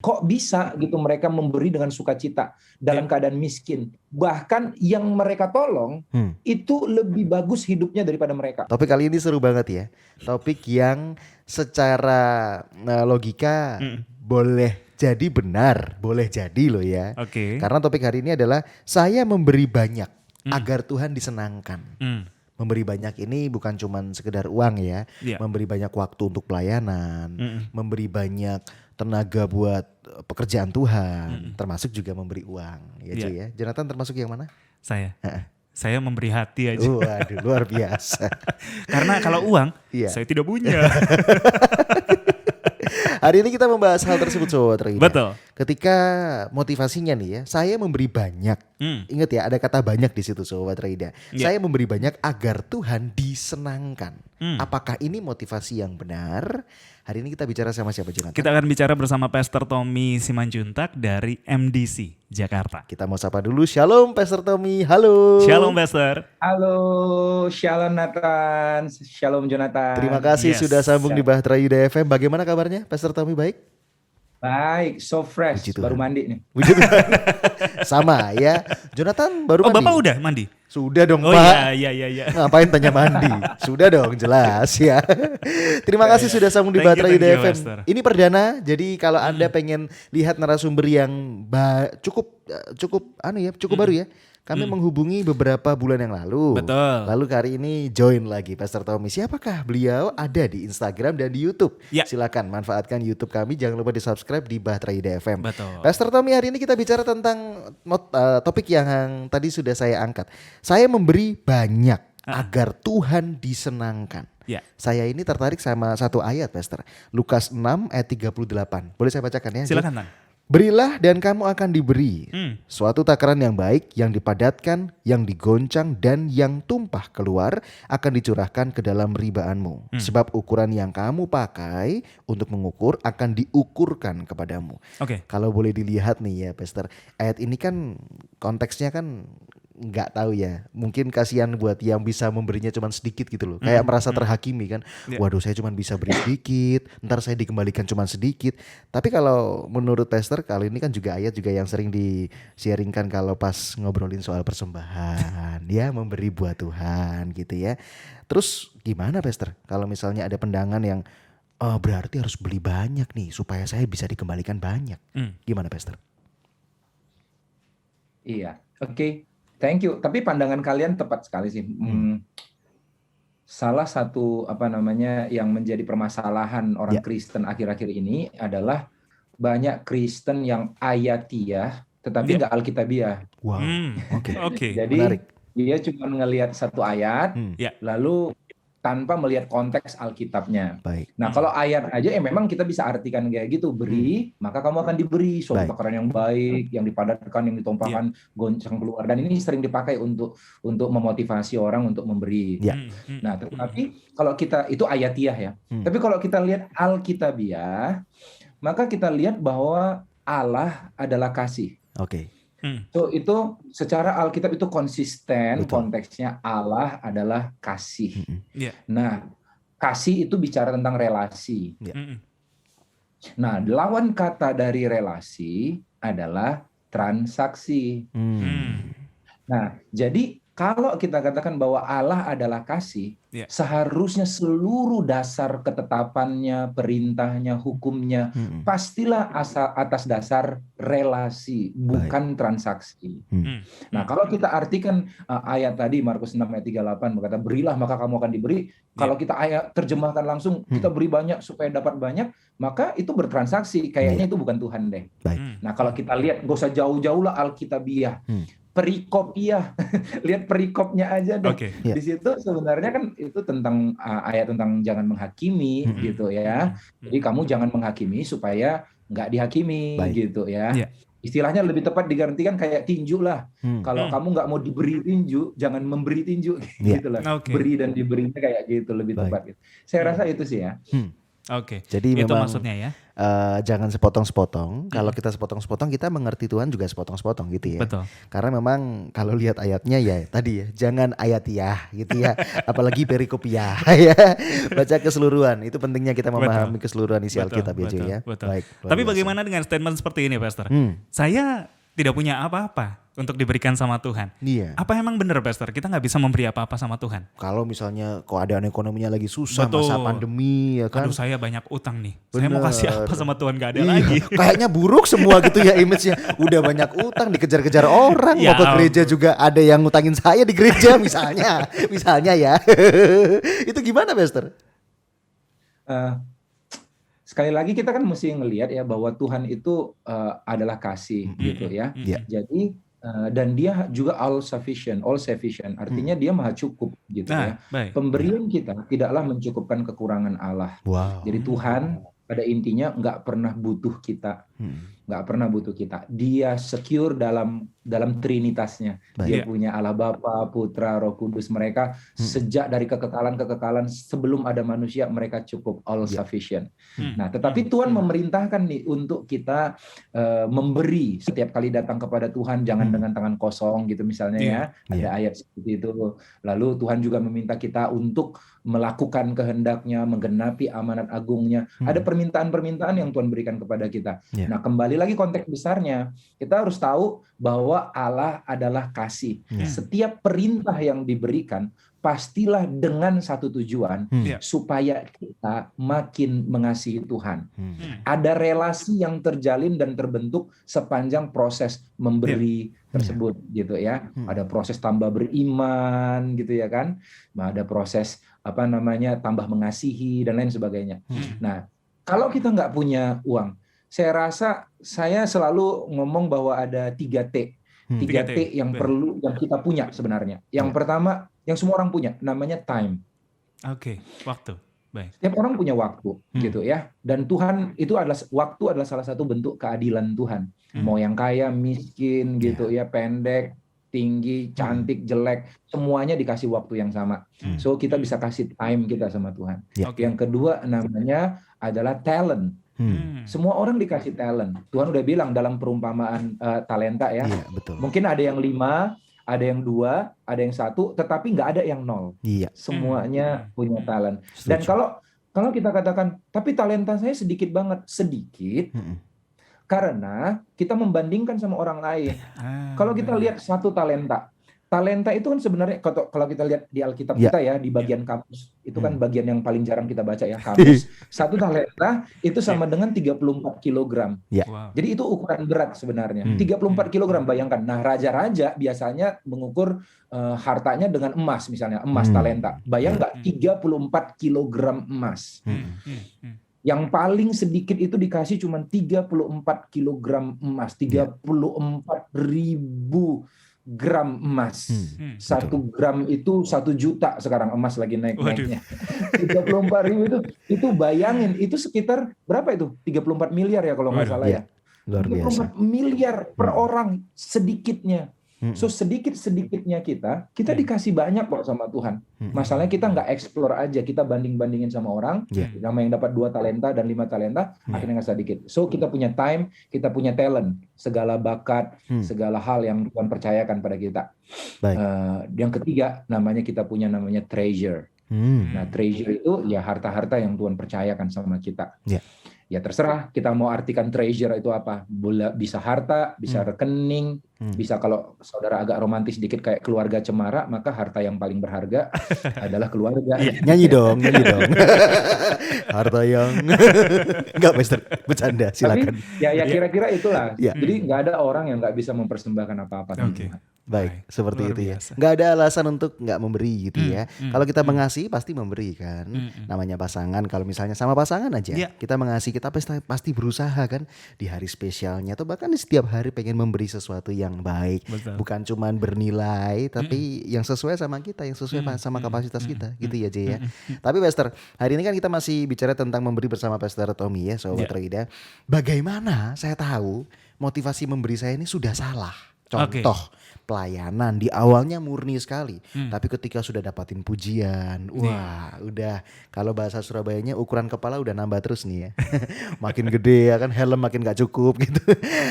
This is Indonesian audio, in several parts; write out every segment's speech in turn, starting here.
kok bisa gitu mereka memberi dengan sukacita dalam keadaan miskin. Bahkan yang mereka tolong itu lebih bagus hidupnya daripada mereka. Topik kali ini seru banget ya. Topik yang secara logika boleh jadi benar, boleh jadi loh ya. Karena topik hari ini adalah saya memberi banyak agar Tuhan disenangkan. Memberi banyak ini bukan cuman sekedar uang ya, memberi banyak waktu untuk pelayanan, memberi banyak tenaga buat pekerjaan Tuhan, termasuk juga memberi uang. Ya cuy ya. Jonathan termasuk yang mana? Saya memberi hati aja. Waduh, luar biasa. Karena kalau uang, saya tidak punya. Hari ini kita membahas hal tersebut Sobat Rida. Betul. Ketika motivasinya nih ya, saya memberi banyak. Ingat ya, ada kata banyak di situ Sobat Rida. Saya memberi banyak agar Tuhan disenangkan. Apakah ini motivasi yang benar? Hari ini kita bicara sama siapa Jonathan? Kita akan bicara bersama Pastor Tommy Simanjuntak dari MDC Jakarta. Kita mau sapa dulu. Shalom Pastor Tommy. Halo. Shalom Pastor. Halo, shalom Nathan. Shalom Jonathan. Terima kasih sudah sambung di Bahtera Yuda FM. Bagaimana kabarnya Pastor Tommy, baik? Baik, so fresh. Baru mandi nih. Sama ya. Jonathan baru mandi. Oh Bapak udah mandi? Sudah dong Pak. Oh iya. Ngapain tanya mandi? Sudah dong, jelas ya. Terima kasih sudah sambung di Bahtera Yuda FM. Ini perdana, jadi kalau Anda pengen lihat narasumber yang cukup baru ya. Kami menghubungi beberapa bulan yang lalu. Betul. Lalu hari ini join lagi Pastor Tommy. Siapakah beliau? Ada di Instagram dan di YouTube. Silakan manfaatkan YouTube kami. Jangan lupa di subscribe di Bahtera Yuda FM. Betul. Pastor Tommy, hari ini kita bicara tentang topik yang tadi sudah saya angkat. Saya memberi banyak agar Tuhan disenangkan. Saya ini tertarik sama satu ayat Pastor. Lukas 6 ayat 38. Boleh saya bacakan ya? Silakan Tan. Berilah dan kamu akan diberi suatu takaran yang baik, yang dipadatkan, yang digoncang dan yang tumpah keluar akan dicurahkan ke dalam ribaanmu. Sebab ukuran yang kamu pakai untuk mengukur akan diukurkan kepadamu. Kalau boleh dilihat nih ya Pastor, ayat ini kan konteksnya kan nggak tahu ya, mungkin kasihan buat yang bisa memberinya cuma sedikit gitu loh, kayak merasa terhakimi kan. Waduh, saya cuma bisa beri sedikit, ntar saya dikembalikan cuma sedikit. Tapi kalau menurut Pastor, kali ini kan juga ayat juga yang sering di-sharingkan kalau pas ngobrolin soal persembahan ya, memberi buat Tuhan gitu ya. Terus gimana Pastor kalau misalnya ada pandangan yang berarti harus beli banyak nih supaya saya bisa dikembalikan banyak. Gimana Pastor? Iya, oke. Thank you. Tapi pandangan kalian tepat sekali sih. Salah satu yang menjadi permasalahan orang Kristen akhir-akhir ini adalah banyak Kristen yang ayatiah tetapi nggak alkitabiah. Wow. Oke. Jadi menarik. Dia cuma ngelihat satu ayat lalu tanpa melihat konteks Alkitabnya. Baik. Nah kalau ayat aja memang kita bisa artikan kayak gitu, beri maka kamu akan diberi suatu takaran yang baik, yang dipadatkan, yang ditumpahkan, goncang keluar, dan ini sering dipakai untuk memotivasi orang untuk memberi. Nah tetapi kalau kita itu ayatiah ya, tapi kalau kita lihat Alkitabiah maka kita lihat bahwa Allah adalah kasih. So itu secara Alkitab itu konsisten. Konteksnya Allah adalah kasih. Nah, kasih itu bicara tentang relasi. Nah, lawan kata dari relasi adalah transaksi. Nah, jadi kalau kita katakan bahwa Allah adalah kasih, seharusnya seluruh dasar ketetapannya, perintahnya, hukumnya, pastilah atas dasar relasi, bukan transaksi. Nah, kalau kita artikan ayat tadi, Markus 6 ayat 38, berkata, berilah maka kamu akan diberi. Kalau kita terjemahkan langsung, kita beri banyak supaya dapat banyak, maka itu bertransaksi. Kayaknya itu bukan Tuhan deh. Nah, kalau kita lihat, gak usah jauh-jauh lah Alkitabiah. Perikopiah, lihat perikopnya aja deh. Di situ sebenarnya kan itu tentang ayat tentang jangan menghakimi gitu ya. Jadi kamu jangan menghakimi supaya nggak dihakimi gitu ya. Istilahnya lebih tepat digantikan kayak tinju lah. Kalau kamu nggak mau diberi tinju, jangan memberi tinju gitu lah. Beri dan diberinya kayak gitu lebih tepat. Gitu. Saya rasa itu sih ya. Oke. Jadi Itu memang maksudnya ya. jangan sepotong-sepotong. Kalau kita sepotong-sepotong, kita mengerti Tuhan juga sepotong-sepotong gitu ya. Betul. Karena memang kalau lihat ayatnya ya tadi ya, jangan ayatiah gitu ya, apalagi perikopiah ya. Baca keseluruhan. Itu pentingnya kita memahami keseluruhan isi Alkitab ya, Jay, ya. Betul. Baik. Tapi bagaimana dengan statement seperti ini, Pastor? Saya tidak punya apa-apa untuk diberikan sama Tuhan. Iya. Apa emang benar, Pastor? Kita nggak bisa memberi apa-apa sama Tuhan? Kalau misalnya keadaan ekonominya lagi susah, masa pandemi ya kan. Aduh, saya banyak utang nih. Saya mau kasih apa sama Tuhan, gak ada Iya, lagi. Kayaknya buruk semua gitu ya image-nya. Udah banyak utang, dikejar-kejar orang. Ya Mau ke gereja juga ada yang ngutangin saya di gereja misalnya. Misalnya ya. Itu gimana, Pastor? Sekali lagi kita kan mesti ngelihat ya bahwa Tuhan itu adalah kasih gitu ya. Jadi dan dia juga all sufficient. Artinya dia maha cukup gitu ya. Baik. Pemberian kita tidaklah mencukupkan kekurangan Allah. Wow. Jadi Tuhan pada intinya nggak pernah butuh kita. Nggak pernah butuh kita. Dia secure dalam trinitasnya. Dia punya Allah Bapa, Putra, Roh Kudus. Mereka sejak dari kekekalan sebelum ada manusia, mereka cukup all sufficient. Nah, tetapi Tuhan memerintahkan nih untuk kita memberi. Setiap kali datang kepada Tuhan jangan dengan tangan kosong gitu misalnya ya. Ada ayat seperti itu. Lalu Tuhan juga meminta kita untuk melakukan kehendaknya, menggenapi amanat agungnya. Ada permintaan-permintaan yang Tuhan berikan kepada kita. Nah, kembali lagi konteks besarnya, kita harus tahu bahwa Allah adalah kasih. Setiap perintah yang diberikan pastilah dengan satu tujuan, supaya kita makin mengasihi Tuhan. Ada relasi yang terjalin dan terbentuk sepanjang proses memberi tersebut gitu ya. Ada proses tambah beriman gitu ya kan. Ada proses tambah mengasihi dan lain sebagainya. Nah, kalau kita nggak punya uang, saya rasa saya selalu ngomong bahwa ada 3T. 3T yang perlu, yang kita punya sebenarnya. Yang pertama, yang semua orang punya, namanya time. Oke, waktu. Baik. Setiap orang punya waktu, gitu ya. Dan Tuhan itu waktu adalah salah satu bentuk keadilan Tuhan. Mau yang kaya, miskin, gitu ya, pendek, tinggi, cantik, jelek, semuanya dikasih waktu yang sama. So kita bisa kasih time kita sama Tuhan. Yang kedua namanya adalah talent. Semua orang dikasih talent. Tuhan udah bilang dalam perumpamaan talenta ya. Betul. Mungkin ada yang 5, ada yang 2, ada yang 1, tetapi nggak ada yang 0. Semuanya punya talent. Dan kalau kita katakan, tapi talenta saya sedikit banget, sedikit. Karena kita membandingkan sama orang lain. Kalau kita lihat satu talenta itu kan sebenarnya kalau kita lihat di Alkitab kita ya, di bagian kamus, itu kan bagian yang paling jarang kita baca ya, kamus. Satu talenta itu sama dengan 34 kilogram. Jadi itu ukuran berat sebenarnya. 34 kilogram, bayangkan. Nah, raja-raja biasanya mengukur hartanya dengan emas, misalnya emas talenta. Bayang nggak 34 kilogram emas. Yang paling sedikit itu dikasih cuma 34 kilogram emas, 34.000 gram emas. 1 gram itu 1 juta sekarang, emas lagi naik-naiknya. 34.000 itu bayangin, itu sekitar berapa itu? 34 miliar ya kalau nggak salah ya. Luar biasa. 34 miliar per orang sedikitnya. So sedikit-sedikitnya kita dikasih banyak kok sama Tuhan. Masalahnya kita nggak explore aja, kita banding-bandingin sama orang, sama yang dapat 2 talenta dan 5 talenta, akhirnya nggak sedikit. So kita punya time, kita punya talent, segala bakat, segala hal yang Tuhan percayakan pada kita. Yang ketiga namanya namanya treasure. Nah, treasure itu ya harta-harta yang Tuhan percayakan sama kita. Ya terserah kita mau artikan treasure itu apa. Bisa harta, bisa rekening, bisa kalau saudara agak romantis dikit kayak keluarga cemara, maka harta yang paling berharga adalah keluarga. Nyanyi dong. Harta yang enggak, Mister, bercanda, silakan. Tapi ya kira-kira itulah. Jadi nggak ada orang yang nggak bisa mempersembahkan apa-apa. Baik, seperti itu ya. Nggak ada alasan untuk nggak memberi gitu ya. Kalau kita mengasihi pasti memberi kan. Namanya pasangan, kalau misalnya sama pasangan aja, kita mengasihi, kita pasti berusaha kan di hari spesialnya atau bahkan di setiap hari pengen memberi sesuatu yang baik. Bukan cuman bernilai, tapi yang sesuai sama kita, yang sesuai sama kapasitas kita, gitu ya Jay ya. Tapi Pastor, hari ini kan kita masih bicara tentang memberi bersama Pastor Tommy ya, Sobat Roida. Bagaimana saya tahu motivasi memberi saya ini sudah salah? Contoh pelayanan di awalnya murni sekali, tapi ketika sudah dapatin pujian, wah udah, kalau bahasa Surabayanya ukuran kepala udah nambah terus nih ya. Makin gede ya kan, helm makin gak cukup gitu.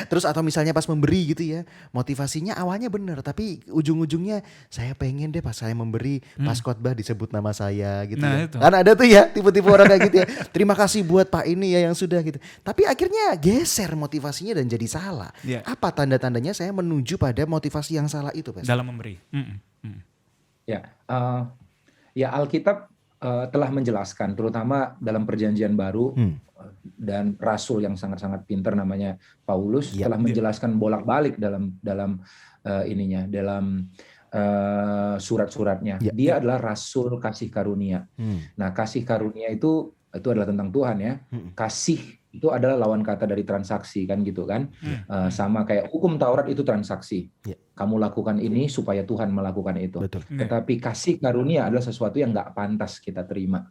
Terus atau misalnya pas memberi gitu ya, motivasinya awalnya bener, tapi ujung-ujungnya saya pengen deh pas saya memberi, pas khotbah disebut nama saya gitu ya. Itu. Kan ada tuh ya tipe-tipe orang kayak gitu ya. Terima kasih buat Pak ini ya yang sudah gitu. Tapi akhirnya geser motivasinya dan jadi salah. Apa tanda-tandanya saya menuju pada motivasi yang salah itu, Pastor? Dalam memberi. Ya, ya Alkitab telah menjelaskan, terutama dalam Perjanjian Baru, dan rasul yang sangat-sangat pintar namanya Paulus telah menjelaskan bolak-balik dalam surat-suratnya. Dia adalah rasul kasih karunia. Nah, kasih karunia itu adalah tentang Tuhan ya. Kasih itu adalah lawan kata dari transaksi kan gitu kan. Sama kayak hukum Taurat itu transaksi. Kamu lakukan ini supaya Tuhan melakukan itu. Tetapi kasih karunia adalah sesuatu yang nggak pantas kita terima.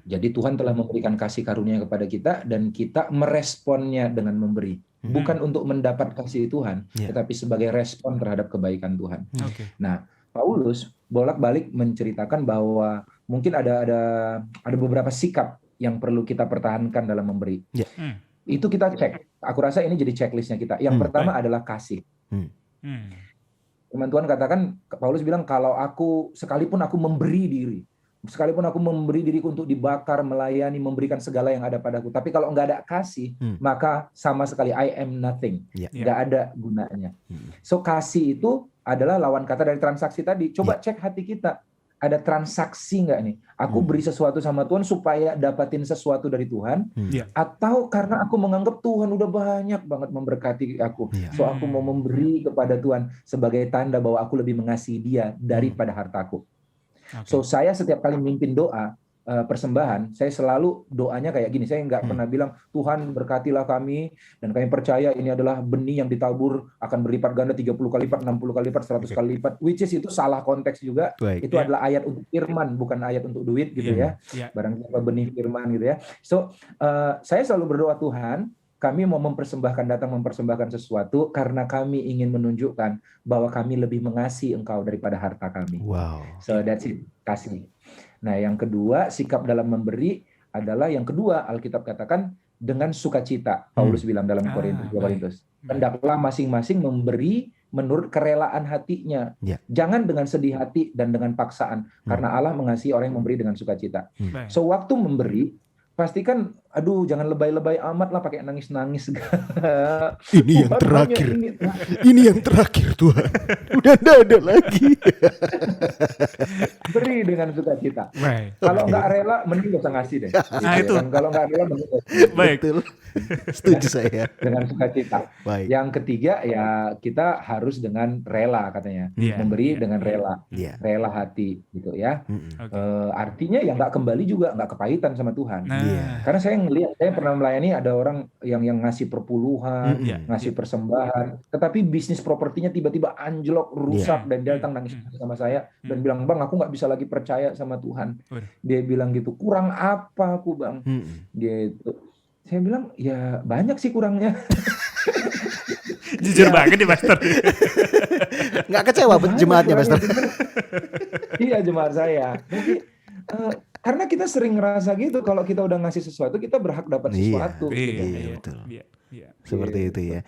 Jadi Tuhan telah memberikan kasih karunia kepada kita dan kita meresponnya dengan memberi. Bukan untuk mendapat kasih Tuhan, tetapi sebagai respon terhadap kebaikan Tuhan. Nah, Paulus bolak-balik menceritakan bahwa mungkin ada beberapa sikap yang perlu kita pertahankan dalam memberi. Itu kita cek. Aku rasa ini jadi checklistnya kita. Yang pertama adalah kasih. Firman Tuhan katakan, Paulus bilang, kalau sekalipun aku memberi diri, sekalipun aku memberi diriku untuk dibakar, melayani, memberikan segala yang ada padaku, tapi kalau nggak ada kasih, maka sama sekali I am nothing. Nggak ada gunanya. So kasih itu adalah lawan kata dari transaksi tadi. Coba cek hati kita. Ada transaksi nggak nih? Aku beri sesuatu sama Tuhan supaya dapatin sesuatu dari Tuhan, atau karena aku menganggap Tuhan udah banyak banget memberkati aku, so aku mau memberi kepada Tuhan sebagai tanda bahwa aku lebih mengasihi Dia daripada hartaku. So saya setiap kali memimpin doa persembahan, saya selalu doanya kayak gini. Saya nggak pernah bilang Tuhan berkatilah kami dan kami percaya ini adalah benih yang ditabur akan berlipat ganda 30 kali lipat, 60 kali lipat, 100 kali lipat. Which is itu salah konteks juga. Itu adalah ayat untuk firman, bukan ayat untuk duit gitu ya. Barang siapa benih firman gitu ya. So saya selalu berdoa, Tuhan, kami mau mempersembahkan sesuatu karena kami ingin menunjukkan bahwa kami lebih mengasihi Engkau daripada harta kami. So that's it, kasih. Nah, yang kedua, sikap dalam memberi adalah yang kedua, Alkitab katakan dengan sukacita. Paulus bilang dalam Korintus. Hendaklah masing-masing memberi menurut kerelaan hatinya. Jangan dengan sedih hati dan dengan paksaan, karena Allah mengasihi orang yang memberi dengan sukacita. So, waktu memberi, pastikan, aduh jangan lebay-lebay amat lah pakai nangis-nangis. Ini yang terakhir. Ini yang terakhir Tuhan. Udah enggak ada lagi. Beri dengan sukacita. Kalau nggak rela, mending gak usah ngasih deh. Nah, itu. Kalau nggak rela, mending Betul. Setuju saya. Dengan sukacita. Yang ketiga ya kita harus dengan rela katanya. Memberi dengan rela. Rela hati gitu ya. Artinya ya nggak kembali juga, nggak kepahitan sama Tuhan. Karena saya ngelihat, saya pernah melayani ada orang yang ngasih perpuluhan, ngasih persembahan, tetapi bisnis propertinya tiba-tiba anjlok, rusak, dan dia datang nangis sama saya dan bilang, Bang, aku nggak bisa lagi percaya sama Tuhan. Dia bilang gitu, kurang apa aku, Bang? Gitu. Saya bilang, ya banyak sih kurangnya. Jujur banget nih, Pastor. Nggak kecewa jemaatnya, Pastor? Iya, jemaat saya. Jadi, karena kita sering ngerasa gitu, kalau kita udah ngasih sesuatu, kita berhak dapat sesuatu. Iya, betul. Seperti itu ya.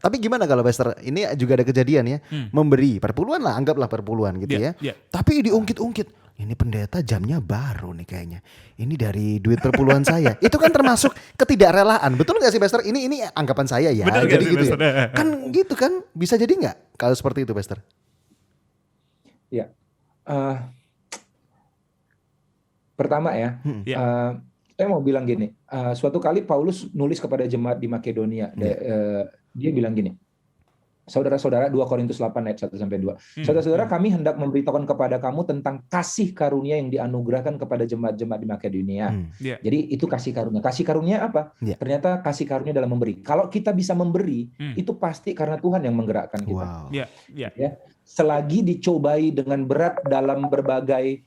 Tapi gimana kalau Pastor, ini juga ada kejadian ya, memberi perpuluhan lah, anggaplah perpuluhan gitu ya. Tapi diungkit-ungkit, ini pendeta jamnya baru nih kayaknya. Ini dari duit perpuluhan saya. Itu kan termasuk ketidakrelaan. Betul nggak sih Pastor? Ini anggapan saya ya. Betul jadi sih, gitu Pastor? ya. Kan gitu kan, bisa jadi nggak kalau seperti itu Pastor? Ya. Pertama ya, saya mau bilang gini, suatu kali Paulus nulis kepada jemaat di Makedonia, dia bilang gini, saudara-saudara, 2 Korintus 8 ayat 1-2, saudara-saudara, kami hendak memberitahukan kepada kamu tentang kasih karunia yang dianugerahkan kepada jemaat-jemaat di Makedonia. Jadi itu kasih karunia. Kasih karunia apa? Ternyata kasih karunia dalam memberi. Kalau kita bisa memberi, itu pasti karena Tuhan yang menggerakkan kita. Ya. selagi dicobai dengan berat dalam berbagai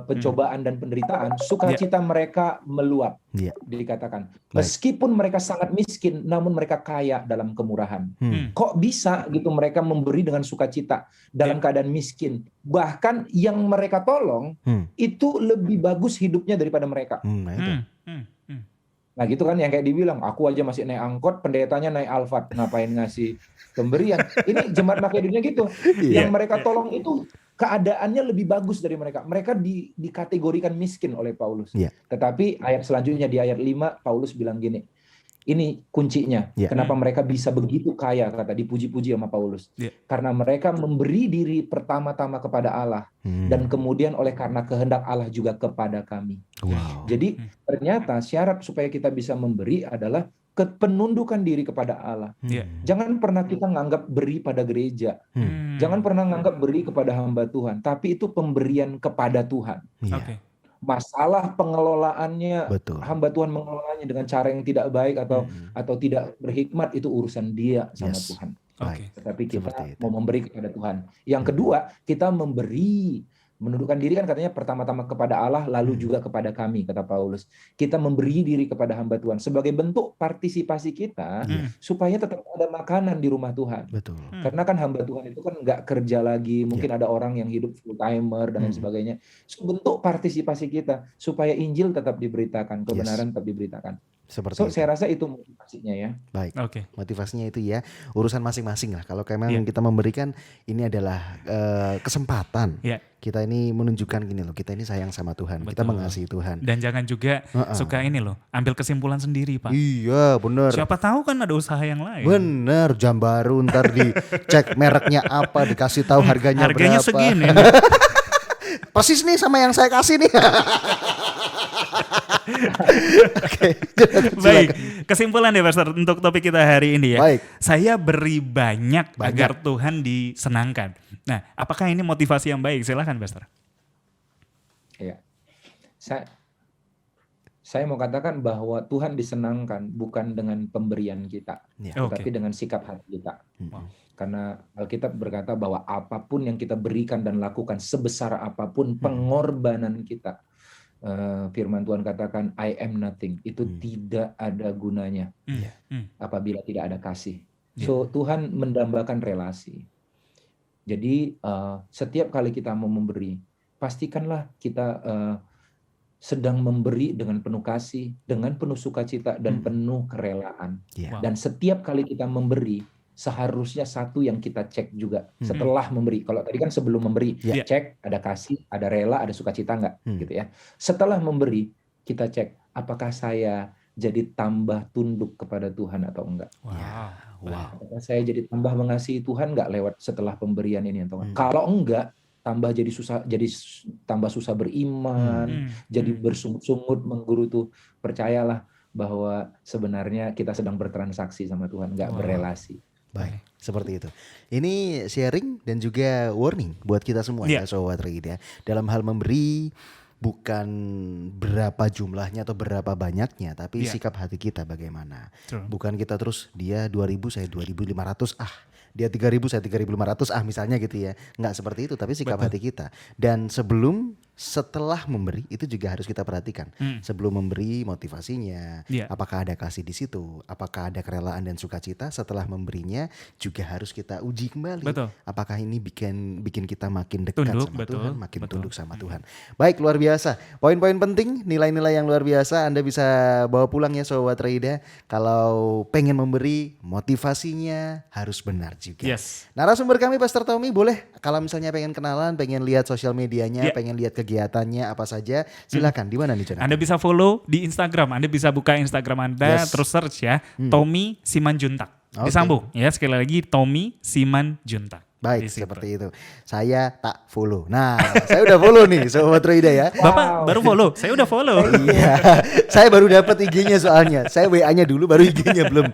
pencobaan dan penderitaan, sukacita mereka meluap. Dikatakan, meskipun mereka sangat miskin, namun mereka kaya dalam kemurahan. Kok bisa gitu mereka memberi dengan sukacita dalam keadaan miskin? Bahkan yang mereka tolong itu lebih bagus hidupnya daripada mereka. Nah gitu kan, yang kayak dibilang, aku aja masih naik angkot, pendetanya naik Alphard, ngapain ngasih pemberian? Ini jemaat Makedonia gitu, yang mereka tolong itu keadaannya lebih bagus dari mereka. Mereka dikategorikan miskin oleh Paulus. Tetapi ayat selanjutnya di ayat 5, Paulus bilang gini, ini kuncinya, kenapa mereka bisa begitu kaya, kata dipuji-puji sama Paulus. Karena mereka memberi diri pertama-tama kepada Allah, dan kemudian oleh karena kehendak Allah juga kepada kami. Jadi ternyata syarat supaya kita bisa memberi adalah penundukan diri kepada Allah. Jangan pernah kita nganggap beri pada gereja. Jangan pernah nganggap beri kepada hamba Tuhan. Tapi itu pemberian kepada Tuhan. Masalah pengelolaannya, hamba Tuhan mengelolanya dengan cara yang tidak baik atau tidak berhikmat, itu urusan dia sama Tuhan. Tetapi kita mau memberi kepada Tuhan. Yang kedua, kita memberi, menundukkan diri kan katanya pertama-tama kepada Allah, lalu juga kepada kami, kata Paulus. Kita memberi diri kepada hamba Tuhan sebagai bentuk partisipasi kita supaya tetap ada makanan di rumah Tuhan. Karena kan hamba Tuhan itu kan nggak kerja lagi, mungkin ada orang yang hidup full timer dan lain sebagainya. Bentuk partisipasi kita supaya Injil tetap diberitakan, kebenaran tetap diberitakan. Saya rasa itu motivasinya ya. Baik. Motivasinya itu ya urusan masing-masing lah. Kalau memang kita memberikan, ini adalah kesempatan. Kita ini menunjukkan gini loh, kita ini sayang sama Tuhan, kita mengasihi Tuhan. Dan jangan juga suka ini loh, ambil kesimpulan sendiri, Pak. Iya, benar. Siapa tahu kan ada usaha yang lain. Bener, jam baru ntar dicek mereknya apa, dikasih tahu harganya berapa. Segini. Persis nih sama yang saya kasih nih. Baik, kesimpulan ya Pastor untuk topik kita hari ini ya. Baik. Saya beri banyak agar Tuhan disenangkan. Nah, apakah ini motivasi yang baik? Silakan Pastor. Ya, saya mau katakan bahwa Tuhan disenangkan bukan dengan pemberian kita, tapi dengan sikap hati kita. Karena Alkitab berkata bahwa apapun yang kita berikan dan lakukan, sebesar apapun pengorbanan kita, firman Tuhan katakan I am nothing, itu tidak ada gunanya apabila tidak ada kasih. So Tuhan mendambakan relasi. Jadi setiap kali kita mau memberi, pastikanlah kita sedang memberi dengan penuh kasih, dengan penuh sukacita dan penuh kerelaan. Dan setiap kali kita memberi, seharusnya satu yang kita cek juga setelah memberi. Kalau tadi kan sebelum memberi, cek ada kasih, ada rela, ada sukacita nggak, gitu ya. Setelah memberi, kita cek apakah saya jadi tambah tunduk kepada Tuhan atau enggak. Apakah saya jadi tambah mengasihi Tuhan nggak lewat setelah pemberian ini atau enggak. Kalau enggak, tambah susah beriman, jadi bersungut-sungut menggerutu. Percayalah bahwa sebenarnya kita sedang bertransaksi sama Tuhan, nggak berelasi. Baik, seperti itu. Ini sharing dan juga warning buat kita semua ya Sobat Regid ya. Dalam hal memberi, bukan berapa jumlahnya atau berapa banyaknya, tapi sikap hati kita bagaimana. Bukan kita terus dia 2.000 saya 2.500 dia 3.000 saya 3.500 misalnya gitu ya. Nggak seperti itu, tapi sikap hati kita. Dan setelah memberi itu juga harus kita perhatikan. Sebelum memberi motivasinya, apakah ada kasih di situ, apakah ada kerelaan dan sukacita. Setelah memberinya juga harus kita uji kembali. Apakah ini bikin kita makin dekat sama Tuhan, makin tunduk sama Tuhan. Baik, luar biasa. Poin-poin penting, nilai-nilai yang luar biasa Anda bisa bawa pulang ya Sobat Reida. Kalau pengen memberi, motivasinya harus benar juga. Narasumber kami Pastor Tommy, boleh kalau misalnya pengen kenalan, pengen lihat sosial medianya, pengen lihat kegiatannya apa saja, silakan. Di mana nih Jonathan? Anda bisa follow di Instagram. Anda bisa buka Instagram Anda, terus search ya, Tommy Simanjuntak. Disambung ya, sekali lagi Tommy Simanjuntak. Baik, seperti itu. Saya tak follow. Nah, saya udah follow nih Sobat Reida ya. Bapak baru follow, saya udah follow. Iya, saya baru dapat IG-nya soalnya. Saya WA-nya dulu, baru IG-nya belum.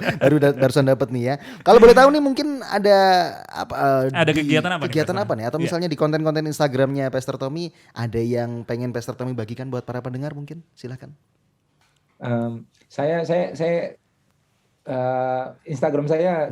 Barusan dapat nih ya. Kalau boleh tahu nih, mungkin ada apa? Ada kegiatan apa? Kegiatan apa nih? Atau misalnya di konten-konten Instagramnya Pastor Tommy, ada yang pengen Pastor Tommy bagikan buat para pendengar mungkin? Silakan. Saya Instagram saya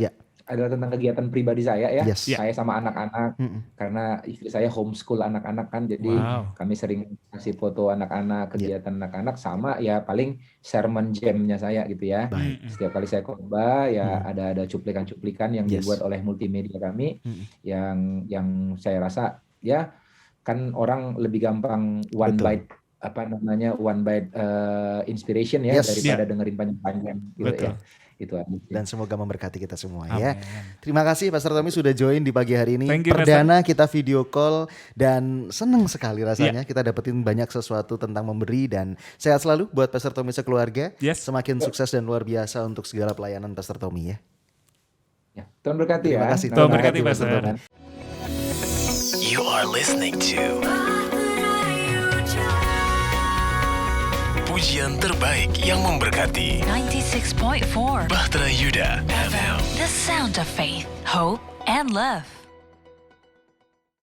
adalah tentang kegiatan pribadi saya ya. Yes. Saya sama anak-anak, karena istri saya homeschool anak-anak kan, jadi kami sering kasih foto anak-anak, kegiatan anak-anak, sama ya paling sermon jam-nya saya gitu ya. Setiap kali saya khotbah ya ada cuplikan-cuplikan yang dibuat oleh multimedia kami, yang saya rasa ya kan orang lebih gampang one bite inspiration ya daripada dengerin panjang-panjang gitu ya. Itu aja. Dan semoga memberkati kita semua ya. Terima kasih Pastor Tommy sudah join di pagi hari ini. Thank you, Perdana kita video call dan seneng sekali rasanya kita dapetin banyak sesuatu tentang memberi, dan sehat selalu buat Pastor Tommy sekeluarga. Semakin sukses dan luar biasa untuk segala pelayanan Pastor Tommy ya. Tuhan berkati ya. Terima kasih. Tuhan berkati Pastor. You are listening to pujian terbaik yang memberkati 96.4 Bahtera Yuda FM. The sound of faith, hope, and love.